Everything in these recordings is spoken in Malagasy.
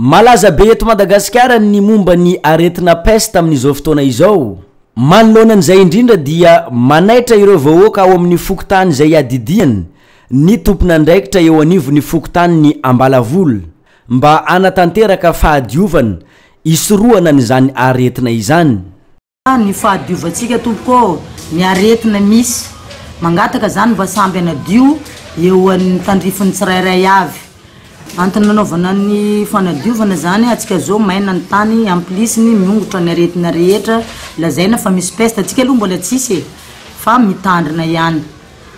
Malaza be eto Madagasikara ny momba ny aretina peste amin'izao fotoana izao. Manoloanan'izay indrindra dia manaitra ireo vahoaka ao amin'ny Fokontany izay adidiany ny tompon'andraikitra eo anivon'ny Fokontany ny Ambalavola mba anatanteraka fahadiovana isoroana n'izany aretina izany. Ny fahadiovantsika tompoko ny aretina misy mangataka zany mba samby anadio eo amin'ny tandrifiny tsirairay avy. Antony nanaovana ny fanadiovana zany atsika zao maina ny tany amplisiny miongotra ny aretina rehetra lazaina fa misy peste atsika aloha mbola tsisy fa mitandrina ihany.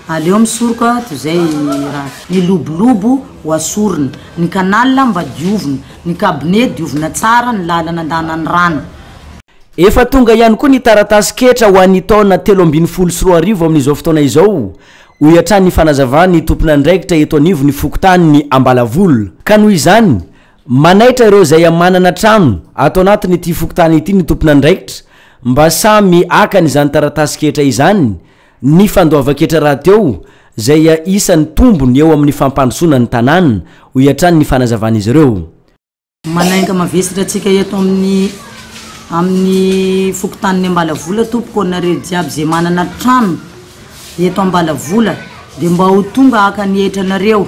Aleo misoroka toy zay raha ny lobolobo ho asorina, ny kanala mba diovina, ny cabinet diovina tsara, ny lalana andanany rano. Efa tonga ihany koa ny taratasy ketra ho an'ny taona 2024 amin'izao fotoana izao. Uyatrany ny fanazavany ny tompon'andraikitra eto anivon'ny Fokontany ny Ambalavola. Ka noho izany manaitra ireo zay manana trano ato anatiny ity Fokontany ity ny tompon'andraikitra mba samy aka n'izany taratasy ketra izany ny fandoava-ketra raha teo zay isan'ny tombony eo amin'ny fampandrosoana ny tanàna. Uyatrany ny fanazavan'izy ireo. Manainga mavesatra atsika eto amin'ny Fokontany ny Ambalavola tompoko nareo jiaby zay manana trano eto Ambalavola de mba ho tonga aka ny etranareo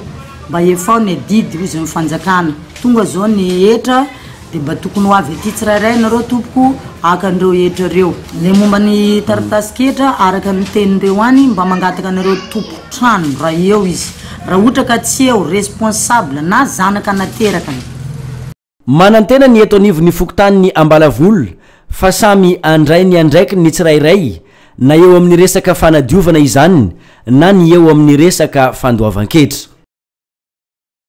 mba efao ny didy izy mifanjakana. Tonga zao ny etra de mba tokony ho avy aty tsirairay nareo tompoko aka andreo etrareo. Le momba ny taratasy ketra araka ny tenindreo any mba mangataka nareo tompo trano raha eo izy. Raha ohatra ka tsy eo responsable na zanaka nateraka. Manantena ny eto anivon'ny Fokontany ny Ambalavola fa samy andray ny andraiky ny tsirairay na eo amin'ny resaka fanadiovana izany na ny eo amin'ny resaka fandoavan-ketra.